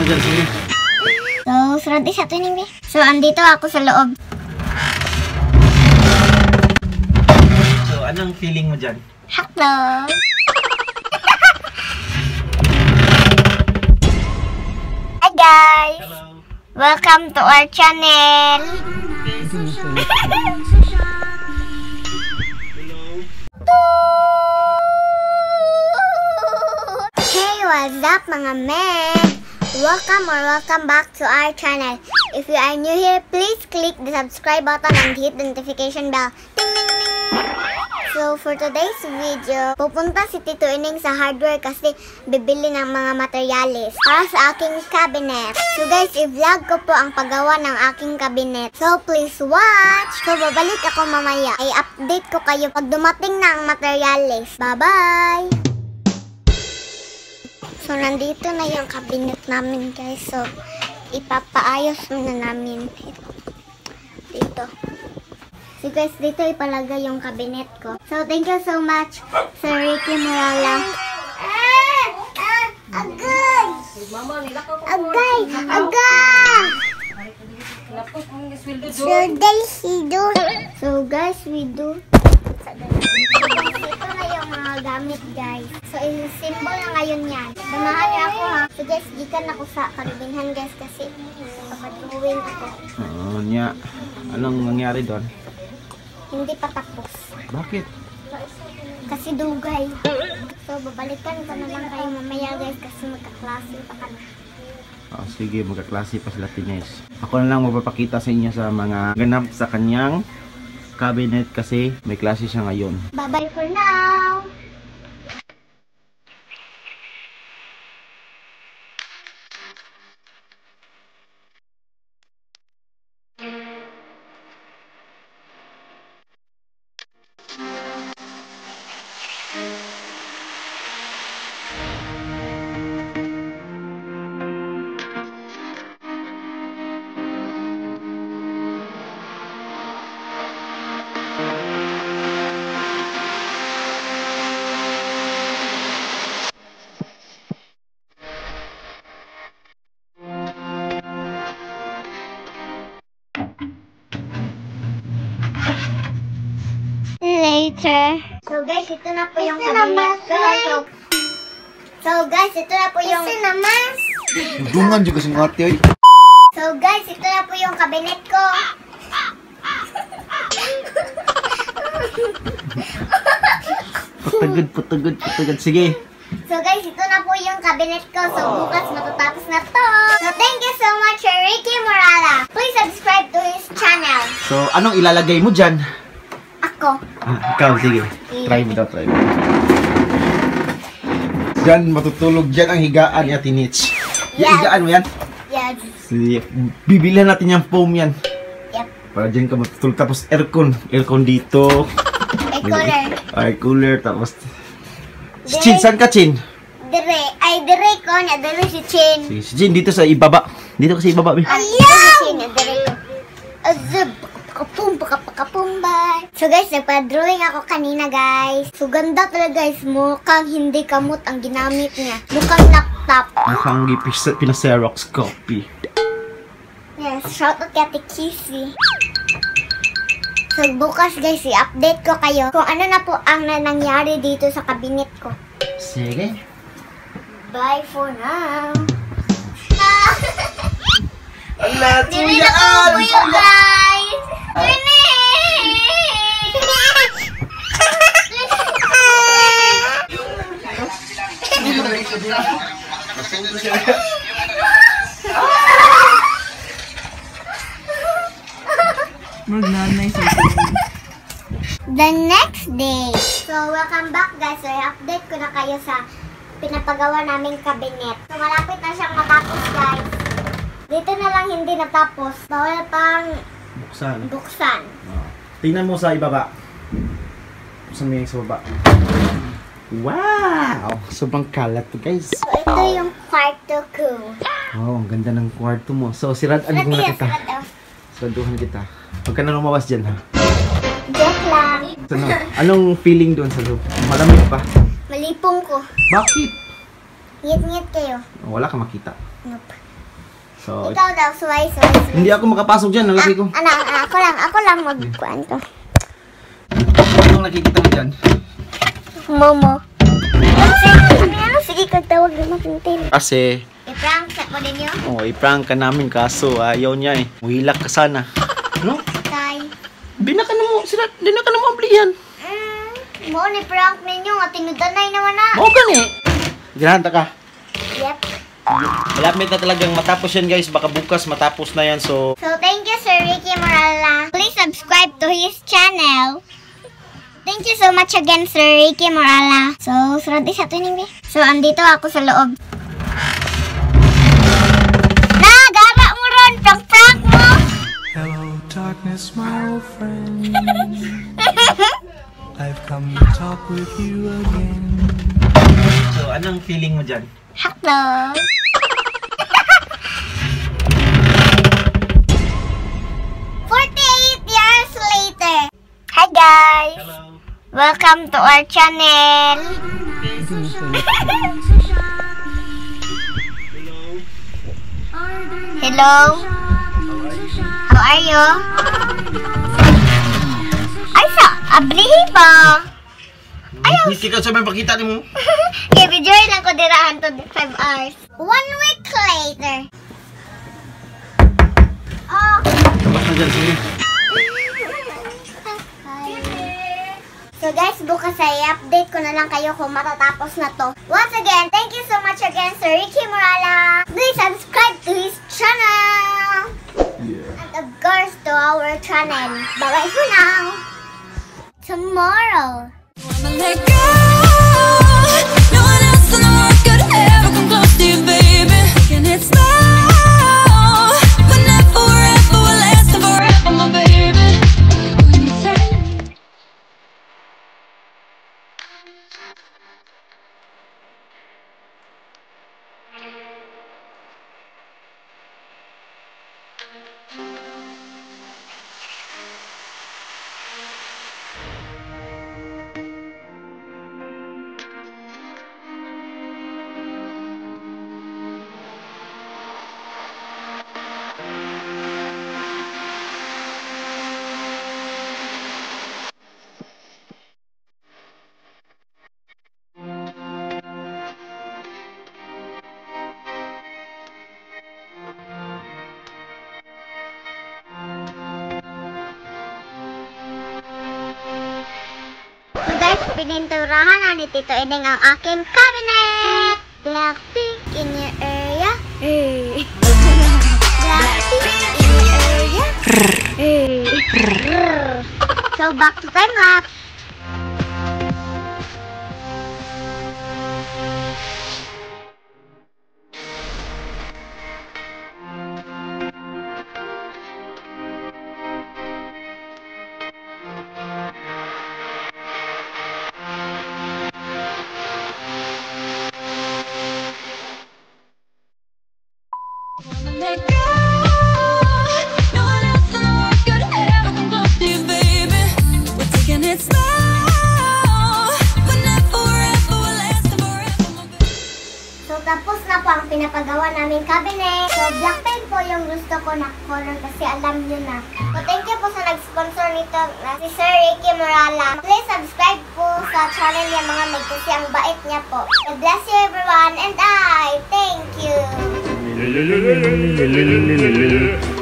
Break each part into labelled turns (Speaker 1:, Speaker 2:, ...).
Speaker 1: dyan, sige.
Speaker 2: So, surad isa to ni. So, andito ako sa loob.
Speaker 1: So, anong feeling mo dyan?
Speaker 2: Hello! Hi guys!
Speaker 1: Hello!
Speaker 2: Welcome to our channel! Hey, what's up mga men? Welcome back to our channel. If you are new here, please click the subscribe button and hit the notification bell. Ding, ding, ding. So, for today's video, pupunta si Tito Ining sa hardware kasi bibili ng mga materyales para sa aking cabinet. So guys, i-vlog ko po ang paggawa ng aking cabinet. So, please watch! So, babalik ako mamaya. I-update ko kayo pag dumating na ang materyales. Bye-bye! So, nandito na yung cabinet namin, guys. So, ipapaayos muna namin dito. So, guys, dito ipalagay yung cabinet ko. So, thank you so much, Sir Ricky Morala. Agay! Agay! Agay! So, guys, we do. Ito na yung mga gamit, guys. So, i-symbol na ngayon yan. Damahan niyo ako, ha. So, guys, gikan ako sa Karibinhan, guys, kasi papadruwing ako.
Speaker 1: Oo, niya. Anong nangyari doon?
Speaker 2: Hindi pa tapos.
Speaker 1: Bakit?
Speaker 2: Kasi dugay. So, babalikan ko na lang kayo mamaya, guys, kasi magkaklase pa kami.
Speaker 1: Oh, sige, magkaklase pa sila Tines. Ako na lang magpapakita sa inyo sa mga ganap sa kanyang cabinet kasi may klase siya ngayon.
Speaker 2: Bye-bye for now! Later. So guys, ito na po yung cabinet ko. So guys, ito na po yung
Speaker 1: Dungan juga si mga ate.
Speaker 2: So guys, ito na po yung cabinet ko.
Speaker 1: Putagod. Sige.
Speaker 2: So guys, ito na po yung cabinet ko. So bukas matatapos na to. So thank you so much, Sir Ricky Morala. Please subscribe to his channel.
Speaker 1: So, anong ilalagay mo dyan?
Speaker 2: Ako.
Speaker 1: Ikaw, sige. Try mo daw. Diyan, matutulog dyan ang higaan ni Ate Nitch.
Speaker 2: Yes.
Speaker 1: Higaan mo yan?
Speaker 2: Yes.
Speaker 1: Sige. Bibilihan natin yung foam yan.
Speaker 2: Yep.
Speaker 1: Para dyan ka matutulog. Tapos aircon. Aircon dito.
Speaker 2: Ay, cooler.
Speaker 1: Ay, cooler. Tapos... Si Chin, saan ka, Chin?
Speaker 2: Dire. Ay, dire ko na. Dire si Chin.
Speaker 1: Sige, si Chin, dito sa ibaba. Dito ka sa ibaba, be.
Speaker 2: Ayaw! Si Chin, dire ko. Azub. Pakapum, bye. So guys, nagpa-drawing ako kanina, guys. So ganda talaga, guys. Mukhang hindi kamot ang ginamit niya. Mukhang laptop.
Speaker 1: Mukhang pina-Xerox copy.
Speaker 2: Yes, shout out kay Ate Kissy. So bukas, guys, i-update ko kayo kung ano na po ang nangyari dito sa cabinet ko.
Speaker 1: Sige.
Speaker 2: Bye for now.
Speaker 1: Ala,
Speaker 2: Dili na po yung guys. Dili! The next day. So, welcome back, guys. So, i-update ko na kayo sa pinapagawa naming cabinet. So, malapit na siyang matapos, guys. Dito na lang hindi natapos. Bawal pang buksan.
Speaker 1: Oh. Tingnan mo sa ibaba. Buksan mo yung sa baba. Wow! Sobrang kalat to, guys.
Speaker 2: So, ito yung kwarto ko.
Speaker 1: Oh, ang ganda ng kwarto mo. So, sirad-an mo na kita. Siraduhan kita. Huwag ka na lumabas dyan, ha?
Speaker 2: Joke lang.
Speaker 1: So, no, anong feeling doon sa loob? Malamig pa.
Speaker 2: Malipong ko.
Speaker 1: Bakit?
Speaker 2: Ngit-ngit kayo.
Speaker 1: Oh, wala ka makita.
Speaker 2: Nope.
Speaker 1: So,
Speaker 2: Ikaw daw, suway.
Speaker 1: hindi ako makapasok dyan, nalaki ko.
Speaker 2: Ako lang magkuhan to.
Speaker 1: Anong nakikita mo dyan?
Speaker 2: Momo. Sige, kagtawag na matintin.
Speaker 1: Kasi,
Speaker 2: I-prank sa ko ninyo?
Speaker 1: i-prank ka namin kaso ayaw niya eh. Muhilak ka sana. Ano?
Speaker 2: Tay.
Speaker 1: Di na ka na mo ablihan.
Speaker 2: Mo ni prank ninyo nga tinudanay naman na.
Speaker 1: Oo gani. Ginahanda ka.
Speaker 2: Yep.
Speaker 1: Malapit na talagang matapos yan guys. Baka bukas matapos na yan. So,
Speaker 2: thank you Sir Ricky Morala. Please subscribe to his channel. Thank you so much again Sir Ricky Morala. So, sunod isa to nimi. So, andito ako sa loob. Gama mo ron! Prank mo!
Speaker 3: Hello, darkness, my old friend. I've come to talk with you again.
Speaker 1: so anong feeling mo dyan?
Speaker 2: Hello! years later. Hi guys!
Speaker 1: Hello.
Speaker 2: Welcome to our channel. Hello. How are you? Ay sa ablihi ba?
Speaker 1: Hindi ka sa may pakita ni mo.
Speaker 2: Okay, video lang ko dirahan to 5 hours. 1 week later. Oh.
Speaker 1: Tapos na dyan, sige.
Speaker 2: So guys, bukas ay update ko na lang kayo kung matatapos na to. Once again, thank you so much again Sir Ricky Morala. Please subscribe to his channel. And of course to our channel. Bye-bye for now. Tomorrow.
Speaker 4: Let go. No one else in the world could ever come close to you, baby. And it's now, but not forever. We'll last forever, my baby. When you say
Speaker 2: So guys, pininturahan na ni Tito Edeng ang aking cabinet. Blackpink in your area. Hey. Blackpink in your area. Hey. So back to time lapse.
Speaker 4: let go. No one else in the world could ever come close to you, baby. We're taking it slow, but not forever. We'll last forever, my baby.
Speaker 2: So tapos na po ang pinapagawa namin cabinet. So blackpink po yung gusto ko na color kasi alam nyo na. So thank you po sa nag-sponsor nito na si Sir Ricky Morala. Please subscribe po sa channel niya mga meg kasi ang bait niya po. God bless you everyone and I thank you.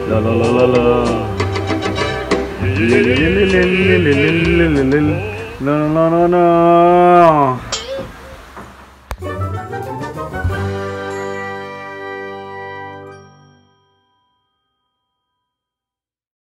Speaker 1: La la la la la. La la la la la.